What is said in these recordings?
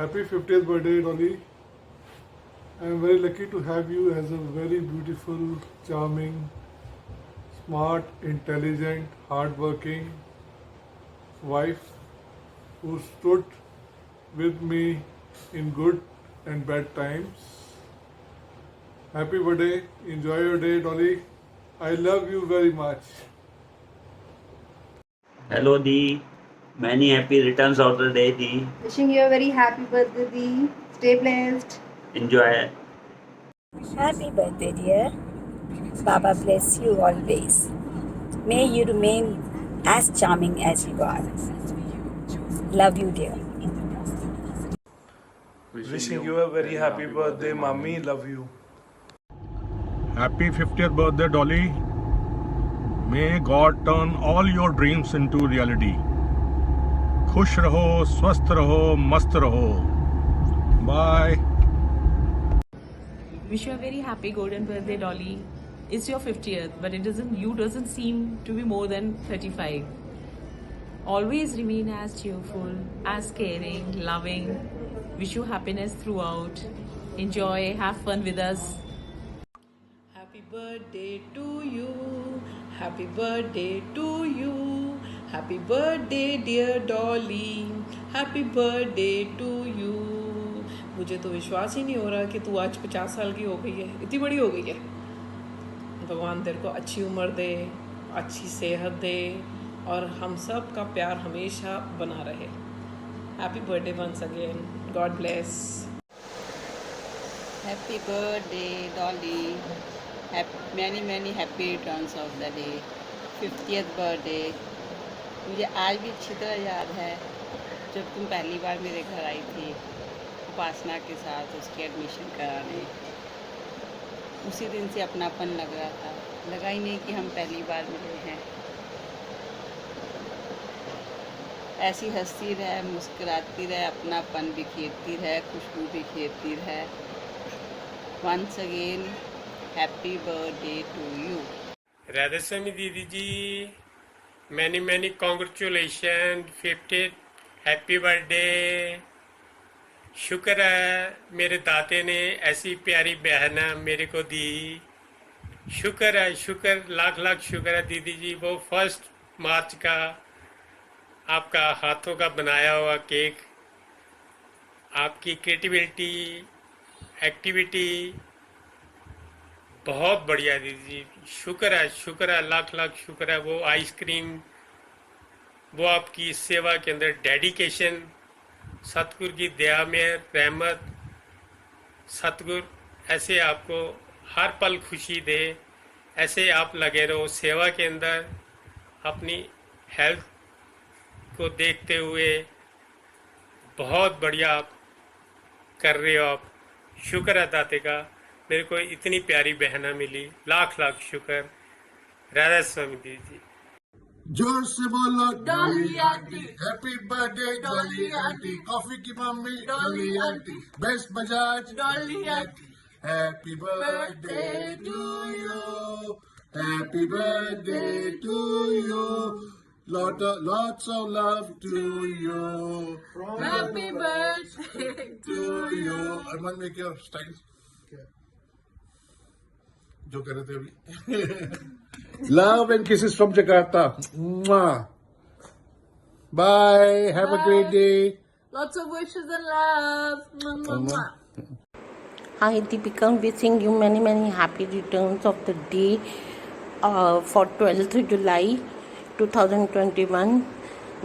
Happy 50th birthday, Dolly. I am very lucky to have you as a very beautiful, charming, smart, intelligent, hardworking wife who stood with me in good and bad times. Happy birthday. Enjoy your day, Dolly. I love you very much. Hello, Dee. Many happy returns of the day, Dee. Wishing you a very happy birthday, Dee. Stay blessed. Enjoy. Happy birthday, dear. Baba bless you always. May you remain as charming as you are. Love you, dear. Wishing you a very happy birthday, Mommy. Love you. Happy 50th birthday, Dolly. May God turn all your dreams into reality. खुश रहो, स्वस्थ रहो, मस्त रहो. Bye. Wish you a very happy golden birthday, Dolly. It's your 50th, but you doesn't seem to be more than 35. Always remain as cheerful, as caring, loving. Wish you happiness throughout. Enjoy, have fun with us. Happy birthday to you. Happy birthday to you. Happy birthday dear Dolly. Happy birthday to you. मुझे तो विश्वास ही नहीं हो रहा कि तू आज 50 साल की हो गई है, इतनी बड़ी हो गई है। भगवान तेरे को अच्छी उम्र दे, अच्छी सेहत दे और हम सब का प्यार हमेशा बना रहे। Happy birthday once again, God bless. Happy birthday, Dolly. Many happy returns of the day. 50th birthday. मुझे आज भी अच्छी तरह याद है जब तुम पहली बार मेरे घर आई थी उपासना के साथ उसकी एडमिशन कराने। उसी दिन से अपनापन लग रहा था, लगा ही नहीं कि हम पहली बार मिले हैं। ऐसी हंसती रहे, मुस्कुराती रहे, अपनापन बिखेरती रहे, खुशबू बिखेरती रहे। Once again happy birthday to you. Radha Swami Didi ji, many congratulation, 50th happy birthday. शुक्र है मेरे दाते ने ऐसी प्यारी बहन मेरे को दी। शुक्र है, शुक्र, लाख शुक्र है दीदी जी। वो 1 मार्च का आपका हाथों का बनाया हुआ केक, आपकी क्रिएटिविटी, एक्टिविटी बहुत बढ़िया दीदी जी। शुक्र है, लाख शुक्र है। वो आइसक्रीम, वो आपकी सेवा के अंदर डेडिकेशन, सतगुरु की दया में रहमत, सतगुरु ऐसे आपको हर पल खुशी दे। ऐसे आप लगे रहो सेवा के अंदर, अपनी हेल्थ को देखते हुए बहुत बढ़िया आप कर रहे हो आप। शुक्र है दाते का, मेरे को इतनी प्यारी बहना मिली। लाख शुक्र। राधा स्वामी दीदी जी। जोर से बोलो Dolly aunty, happy birthday Dolly aunty, coffee की mummy Dolly aunty, best Bajaj Dolly aunty. Happy birthday to you, happy birthday to you, lots of love to you, happy birthday to you। Arman में क्या स्टाइल जो कर रहे थे अभी? Love and kisses from Jakarta. Mwah. Bye. Have a great day. Lots of wishes and love. Hi Deepika, wishing you many happy returns of the day for 12th July 2021.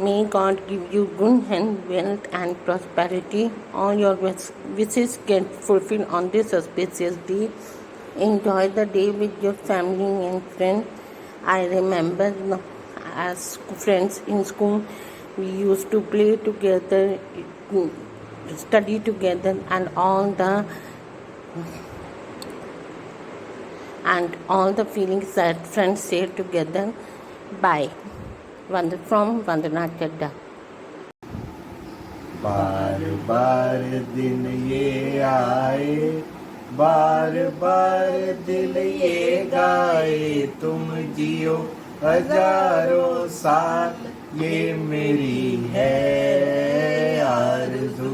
May God give you good health, wealth and prosperity. All your wishes get fulfilled on this auspicious day. Enjoy the day with your family and friends. I remember as friends in school, we used to play together, study together, and all the feelings that friends share together. Bye. From Vandana Chadda. बार बार दिन ये आए, बार बार दिल ये गाए, तुम जियो हजारों साल, ये मेरी है आरज़ू,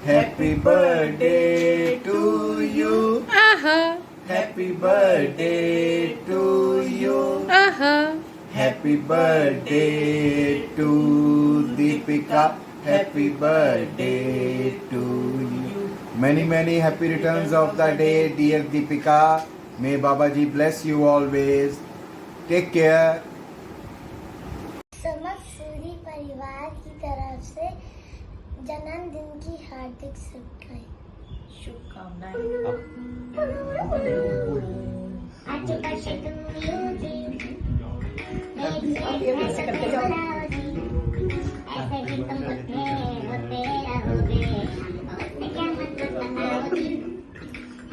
Happy birthday to you. Happy birthday to you. Happy birthday to Deepika. Happy birthday to you. Many happy returns of the day, dear Deepika. May Babaji bless you always. Take care. समस्त सूरी परिवार की तरफ से जन्मदिन की हार्दिक शुभकामनाएं। आज birthday to you ऐसे भी तुम होते रहोगे क्या मतलब बनाओगी।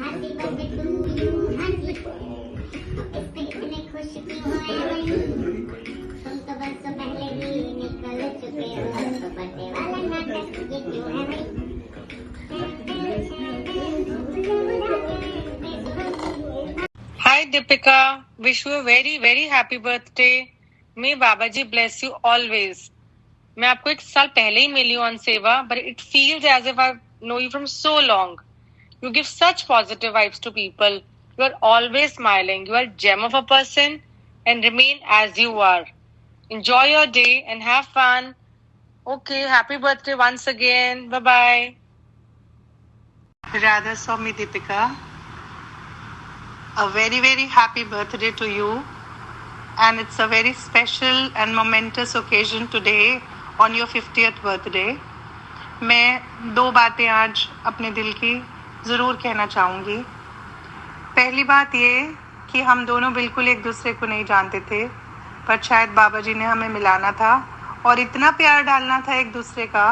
Happy birthday to you. इतने खुश क्यों हैं तुम तो बरसों पहले ही निकल चुके हो तो बर्थडे वाला नाटक ये क्यों है भाई। Hi Deepika, wish you a very happy birthday. May Babaji bless you always. मैं आपको एक साल पहले ही मिली हूँ ऑन सेवा, but it feels as if I know you from so long. You give such positive vibes to people. You are always smiling. You are a gem of a person and remain as you are. Enjoy your day and have fun. Okay, happy birthday once again. Bye-bye. Radha Swami Deepika, a very happy birthday to you. And it's a very special and momentous occasion today on your 50th birthday. मैं 2 बातें आज अपने दिल की ज़रूर कहना चाहूँगी। पहली बात ये कि हम दोनों बिल्कुल एक दूसरे को नहीं जानते थे, पर शायद बाबा जी ने हमें मिलाना था और इतना प्यार डालना था एक दूसरे का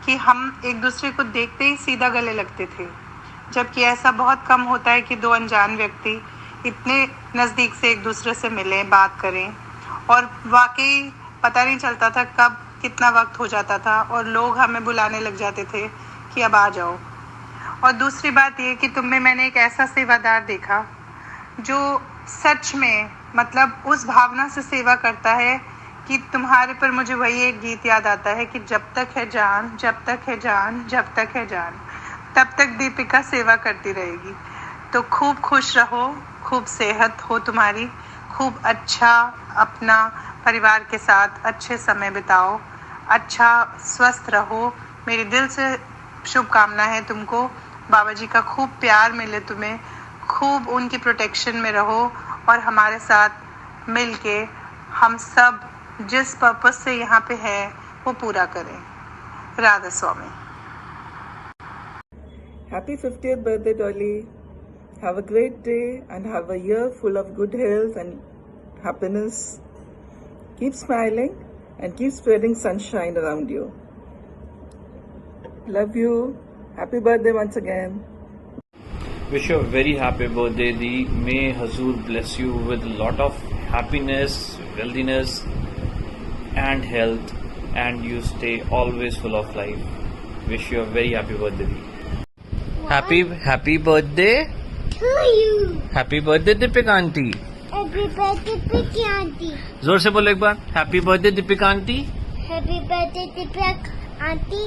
कि हम एक दूसरे को देखते ही सीधा गले लगते थे। जबकि ऐसा बहुत कम होता है कि 2 अनजान व्यक्ति इतने नज़दीक से एक दूसरे से मिलें, बात करें, और वाकई पता नहीं चलता था कब कितना वक्त हो जाता था और लोग हमें बुलाने लग जाते थे कि अब आ जाओ। और दूसरी बात ये कि तुम में मैंने एक ऐसा सेवादार देखा जो सच में मतलब उस भावना से सेवा करता है कि तुम्हारे पर मुझे वही एक गीत याद आता है कि जब तक है जान, जब तक है जान, जब तक है जान, तब तक दीपिका सेवा करती रहेगी। तो खूब खुश रहो, खूब सेहत हो तुम्हारी, खूब अच्छा अपना परिवार के साथ अच्छे समय बिताओ, अच्छा स्वस्थ रहो। मेरे दिल से शुभकामना है तुमको, बाबा जी का खूब प्यार मिले तुम्हें, खूब उनकी प्रोटेक्शन में रहो और हमारे साथ मिल के हम सब जिस पर्पस से यहाँ पे है वो पूरा करें। राधा स्वामी। Happy 50th birthday, Dolly. Have a great day and have a year full of good health and happiness. Keep smiling and keep spreading sunshine around you. Love you. Happy birthday once again. Wish you a very happy birthday, Dee. May Hazur bless you with a lot of happiness, wealthiness and health, and you stay always full of life. Wish you a very happy birthday, Dee. Happy birthday to you. Happy birthday Deepika aunty. Happy birthday Deepika aunty. जोर से बोलो एक बार। Happy birthday Deepika aunty. Happy birthday Deepika aunty.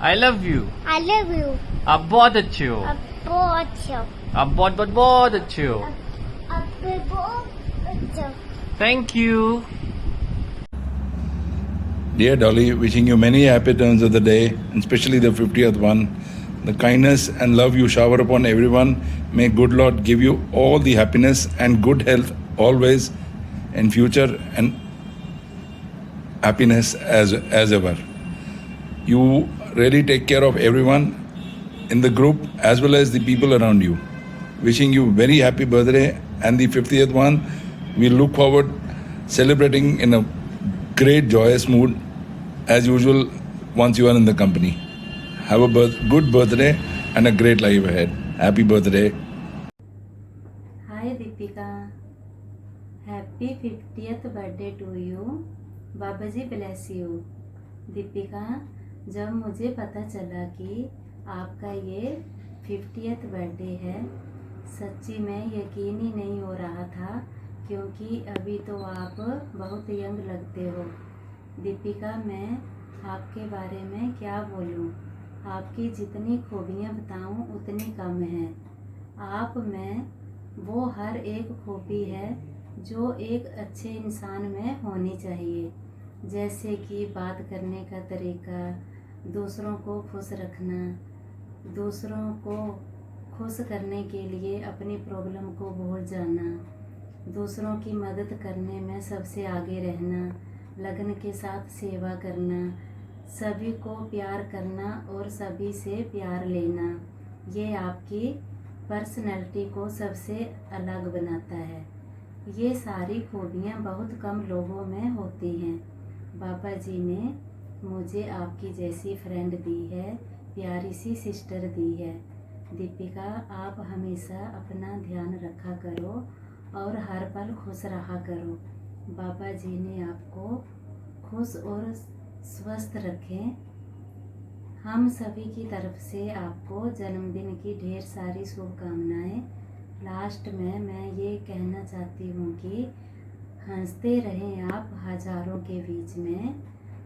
I love you. I love you. आप बहुत अच्छे हो। आप बहुत अच्छे हो। आप बहुत अच्छे हो। आप बहुत अच्छे हो। Thank you. Dear Dolly, wishing you many happy turns of the day, and especially the 50th one. The kindness and love you shower upon everyone, may good Lord give you all the happiness and good health always in future, and happiness as ever. You really take care of everyone in the group as well as the people around you. Wishing you very happy birthday and the 50th one. We look forward celebrating in a great joyous mood as usual once you are in the company. Have a good birthday and a great life ahead. Happy birthday. Hi Deepika. Happy 50th birthday to you. Babaji bless you. Deepika, जब मुझे पता चला कि आपका ये 50th birthday है, सच्ची में यकीन ही नहीं हो रहा था, क्योंकि अभी तो आप बहुत यंग लगते हो। दीपिका, मैं आपके बारे में क्या बोलूं? आपकी जितनी खूबियाँ बताऊँ उतनी कम है। आप में वो हर एक खूबी है जो एक अच्छे इंसान में होनी चाहिए, जैसे कि बात करने का तरीका, दूसरों को खुश रखना, दूसरों को खुश करने के लिए अपनी प्रॉब्लम को भूल जाना, दूसरों की मदद करने में सबसे आगे रहना, लगन के साथ सेवा करना, सभी को प्यार करना और सभी से प्यार लेना, ये आपकी पर्सनैलिटी को सबसे अलग बनाता है। ये सारी खूबियाँ बहुत कम लोगों में होती हैं। बाबा जी ने मुझे आपकी जैसी फ्रेंड दी है, प्यारी सी सिस्टर दी है। दीपिका, आप हमेशा अपना ध्यान रखा करो और हर पल खुश रहा करो। बाबा जी ने आपको खुश और स्वस्थ रखें। हम सभी की तरफ से आपको जन्मदिन की ढेर सारी शुभकामनाएं। लास्ट में मैं ये कहना चाहती हूँ कि हंसते रहें आप हजारों के बीच में,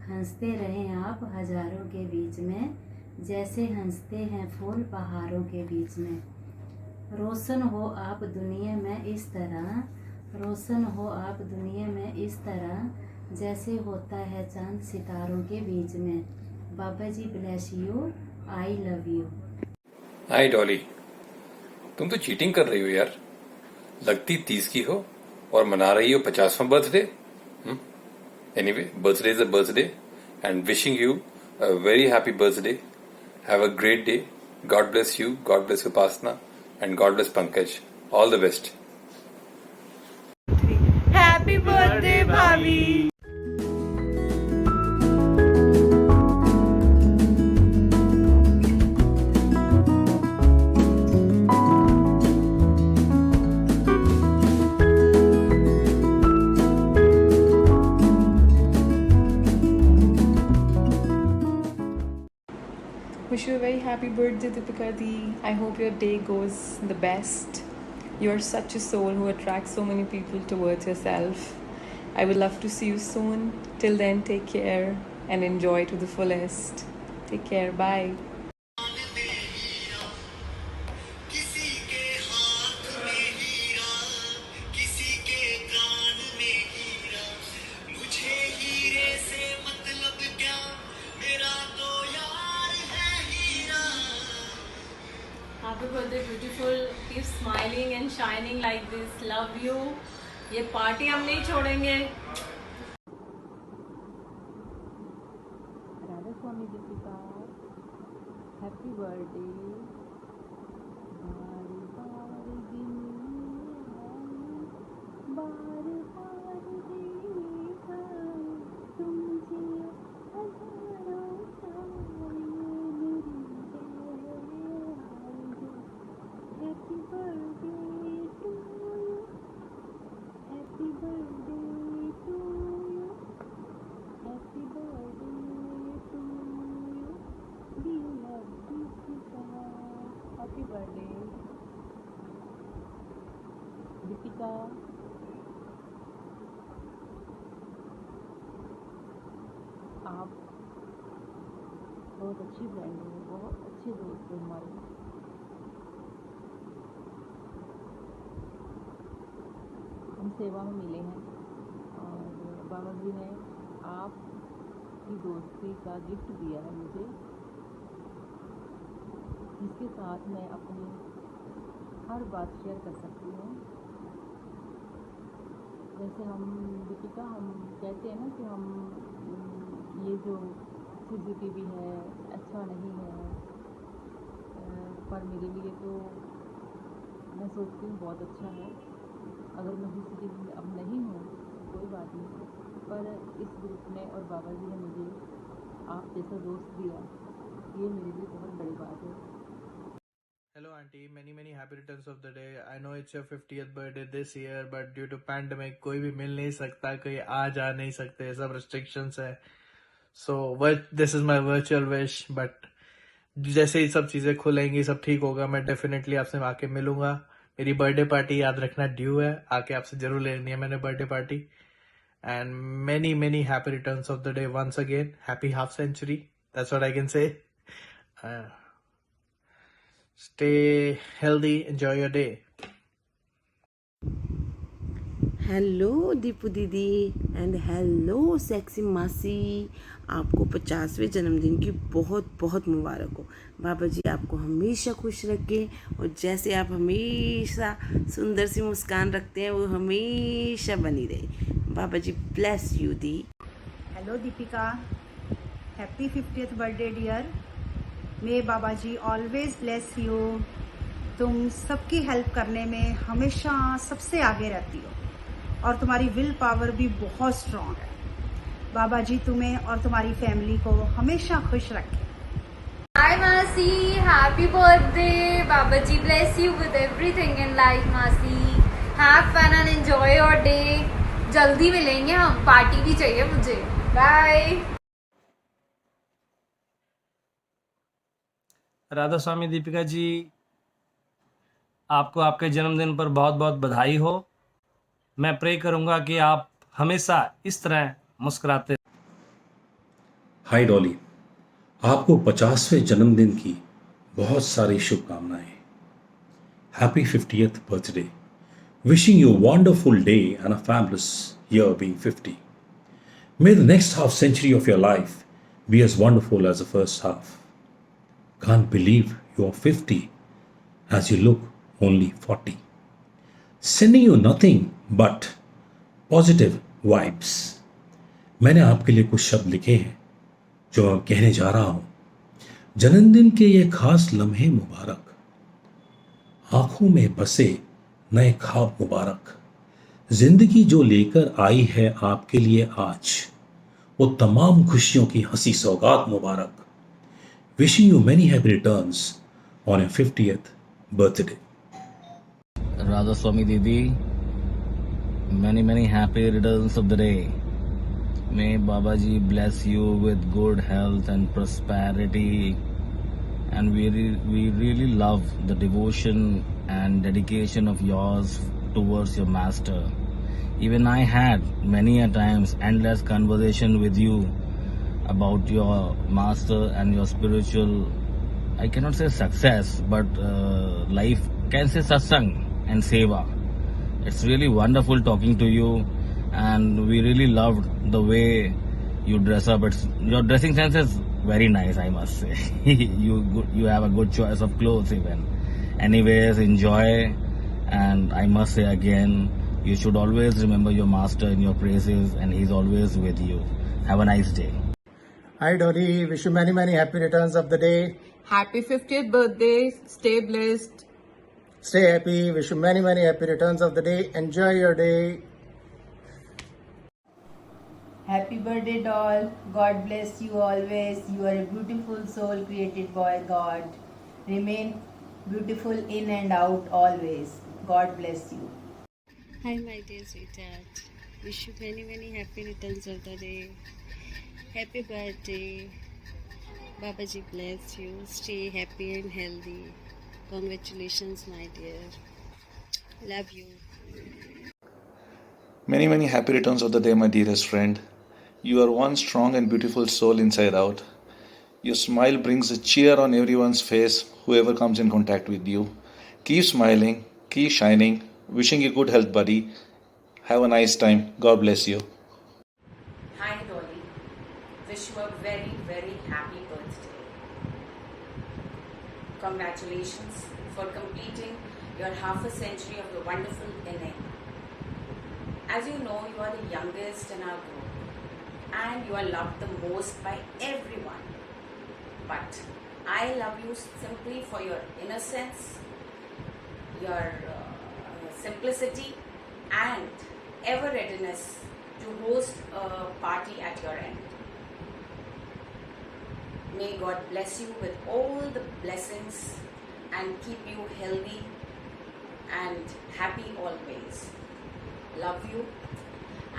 हंसते रहें आप हजारों के बीच में, जैसे हंसते हैं फूल पहाड़ों के बीच में। रोशन हो आप दुनिया में इस तरह, रोशन हो आप दुनिया में इस तरह, जैसे होता है चांद सितारों के बीच में। Baba ji bless you, I love you. Hi Dolly, तुम तो चीटिंग कर रही हो यार। लगती 30 की हो और मना रही हो 50वां birthday. Anyway, birthday is a birthday and wishing you a very happy birthday. Have a great day. God bless you, God bless Upasana and God bless Pankaj. All the best. Happy birthday भाभी। Wish you a very happy birthday, Deepika Di. I hope your day goes the best. You are such a soul who attracts so many people towards yourself. I would love to see you soon. Till then, take care and enjoy to the fullest. Take care. Bye. Happy birthday beautiful, keep smiling and shining like this, love you। ये party हम नहीं छोड़ेंगे। Radha Swami Deepika, happy birthday. Happy birthday Deepika. आप बहुत अच्छी friend हो, बहुत अच्छे दोस्त हो हमारे। हम सेवा में मिले हैं और बाबा जी ने आपकी दोस्ती का गिफ्ट दिया है मुझे, जिसके साथ मैं अपनी हर बात शेयर कर सकती हूँ। जैसे हम दीपिका, हम कहते हैं ना कि हम ये जो CCTV है अच्छा नहीं है, पर मेरे लिए तो मैं सोचती हूँ बहुत अच्छा है। अगर मैं CCTV में अब नहीं हूँ तो कोई बात नहीं, पर इस ग्रुप ने और बाबा जी ने मुझे आप जैसा दोस्त दिया, ये मेरे लिए बहुत बड़ी बात है। Hello auntie, many happy returns of the day. I know it's your 50th birthday this year, but due to pandemic कोई भी मिल नहीं सकता, कोई आ जा नहीं सकते, सब restrictions है। So this is my virtual wish, but जैसे ही सब चीजें खुलेंगी, सब ठीक होगा, मैं डेफिनेटली आपसे आके मिलूंगा। मेरी बर्थडे पार्टी याद रखना ड्यू है, आके आपसे जरूर लेनी है मैंने birthday party. And many happy returns of the day once again. Happy half century. That's what I can say. Stay healthy. Enjoy your day. Hello Deepu दीदी एंड हेलो सेक्सी मासी, आपको 50वें जन्मदिन की बहुत बहुत मुबारक हो। बाबा जी आपको हमेशा खुश रखें और जैसे आप हमेशा सुंदर सी मुस्कान रखते हैं वो हमेशा बनी रहे। बाबा जी ब्लेस यू दी। Hello Deepika, happy 50th birthday dear. May Baba ji always bless you. तुम सबकी हेल्प करने में हमेशा सबसे आगे रहती हो और तुम्हारी विल पावर भी बहुत स्ट्रांग है। बाबा जी तुम्हें और तुम्हारी फैमिली को हमेशा खुश रखें। Hi Masi, happy birthday. Baba ji bless you with everything in life Masi. Have fun and enjoy your day. जल्दी मिलेंगे हम, पार्टी भी चाहिए मुझे। Bye. राधा स्वामी दीपिका जी, आपको आपके जन्मदिन पर बहुत बहुत बधाई हो। मैं प्रे करूंगा कि आप हमेशा इस तरह मुस्कुराते। हाय डॉली, आपको 50वें जन्मदिन की बहुत सारी शुभकामनाएं। Happy 50th birthday. Wishing you wonderful day and a fabulous year being 50। May the next half century of your life be as wonderful as the first half. Can't believe you're 50 as you look only 40. Sending you nothing but positive vibes. मैंने आपके लिए कुछ शब्द लिखे हैं जो मैं कहने जा रहा हूं। जन्मदिन के ये खास लम्हे मुबारक, आंखों में बसे नए ख्वाब मुबारक, जिंदगी जो लेकर आई है आपके लिए आज, वो तमाम खुशियों की हंसी सौगात मुबारक। Wishing you many happy returns on your 50th birthday. Radha Swami Didi, many happy returns of the day. May Babaji bless you with good health and prosperity. And we really love the devotion and dedication of yours towards your master. Even I had many a times endless conversation with you about your master and your spiritual, I cannot say success, but life can say satsang and seva. It's really wonderful talking to you, and we really loved the way you dress up. Your dressing sense is very nice, I must say. you have a good choice of clothes even. Anyways, enjoy, and I must say again, you should always remember your master in your praises, and he's always with you. Have a nice day. Hi Dolly, wish you many happy returns of the day. Happy 50th birthday. Stay blessed. Stay happy. Wish you many happy returns of the day. Enjoy your day. Happy birthday, doll. God bless you always. You are a beautiful soul created by God. Remain beautiful in and out always. God bless you. Hi, my dear sweetheart. Wish you many happy returns of the day. Happy birthday. Babaji bless you. Stay happy and healthy. Congratulations, my dear. Love you. Many happy returns of the day, my dearest friend. You are one strong and beautiful soul inside out. Your smile brings a cheer on everyone's face, whoever comes in contact with you. Keep smiling, keep shining. Wishing you good health, buddy. Have a nice time. God bless you. Hi Dolly, wish you a very happy birthday. Congratulations for completing your half a century of the wonderful inning. As you know, you are the youngest in our group and you are loved the most by everyone. But I love you simply for your innocence, your simplicity and ever readiness to host a party at your end. May God bless you with all the blessings and keep you healthy and happy always. Love you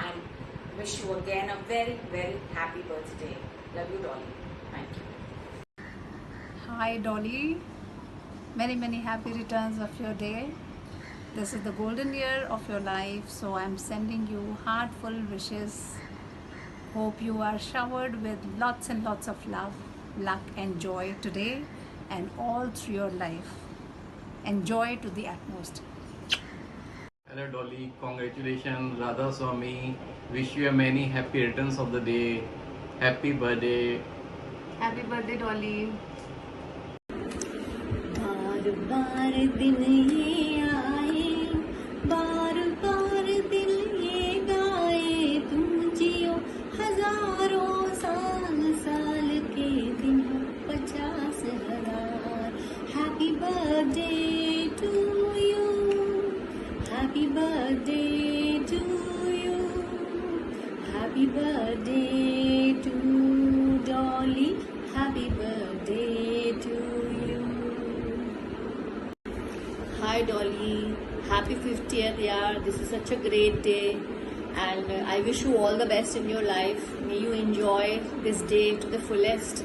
and wish you again a very happy birthday. Love you, Dolly. Thank you. Hi Dolly, many happy returns of your day. This is the golden year of your life, so I'm sending you heartful wishes. Hope you are showered with lots and lots of love, luck and joy today. and all through your life. Enjoy to the utmost. Hello Dolly, congratulations Radha Swami. Wish you a many happy returns of the day. Happy birthday. Happy birthday, Dolly. बार बार दिन ये आए, बार बार दिल ये गाए, तुम जियो हजारों साल, साल के दिन 50,000. Happy birthday to you, happy birthday to you, happy birthday to Dolly, happy birthday to you. Hi Dolly, happy 50th year. This is such a great day, and I wish you all the best in your life. May you enjoy this day to the fullest,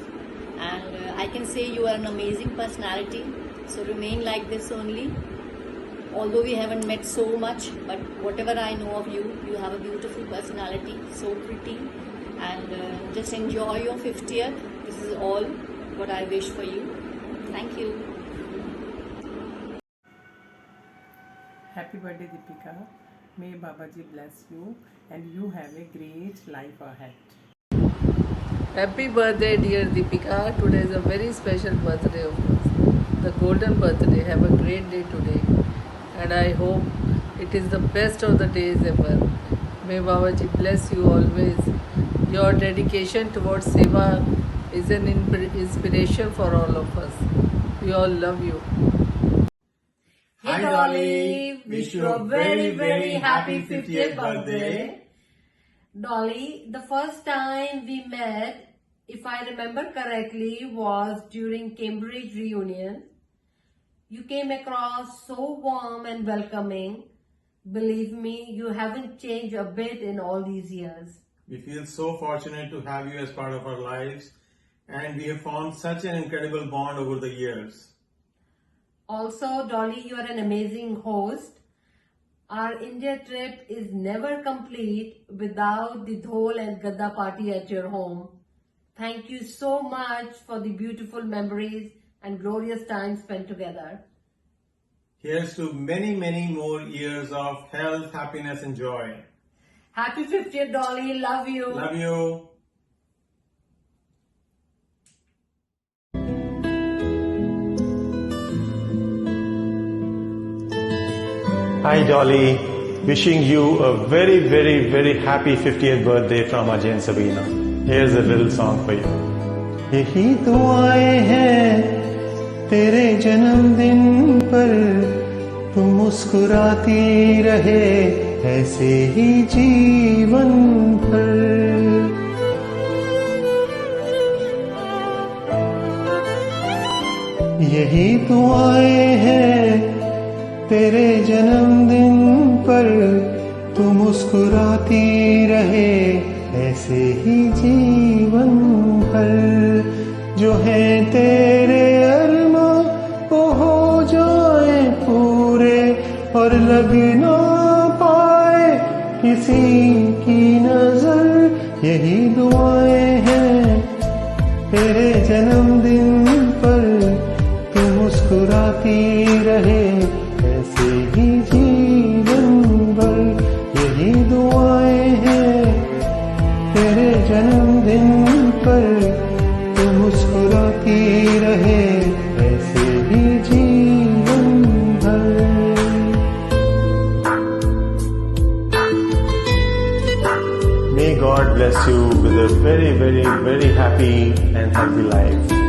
and I can say you are an amazing personality, so remain like this only. Although we haven't met so much, but whatever I know of you, you have a beautiful personality, so pretty, and just enjoy your 50th. This is all what I wish for you. Thank you. Happy birthday Deepika. May Babaji bless you and you have a great life ahead. Happy birthday, dear Deepika. Today is a very special birthday of yours. The golden birthday. Have a great day today. And I hope it is the best of the days ever. May Babaji bless you always. Your dedication towards Seva is an inspiration for all of us. We all love you. Hey Dolly, wish you a very, very happy 50th birthday. Dolly, the first time we met, if I remember correctly, was during Cambridge reunion. You came across so warm and welcoming. Believe me, you haven't changed a bit in all these years. We feel so fortunate to have you as part of our lives, and we have formed such an incredible bond over the years. Also, Dolly, you are an amazing host. Our India trip is never complete without the Dhol and Gadda party at your home. Thank you so much for the beautiful memories and glorious time spent together. Here's to many, many more years of health, happiness and joy. Happy 50th, Dolly. Love you. Love you. Hi Dolly, wishing you a very, very, very happy 50th birthday from Ajay and Sabina. Here's a little song for you. यही दुआएं हैं तेरे जन्मदिन पर, तुम मुस्कुराती रहे ऐसे ही जीवन भर. यही दुआएं हैं तेरे जन्मदिन पर, तू मुस्कुराती रहे ऐसे ही जीवन भर. जो है तेरे अरमा वो हो जाए पूरे, और लग ना पाए किसी की नजर. यही दुआएं हैं तेरे जन्मदिन पर, तू मुस्कुराती रहे ऐसे ही जीवन भर. यही दुआएं हैं तेरे जन्मदिन पर, तू मुस्कुराती रहे ऐसे ही जीवन भर. May God bless you with a very, very, very happy and healthy life.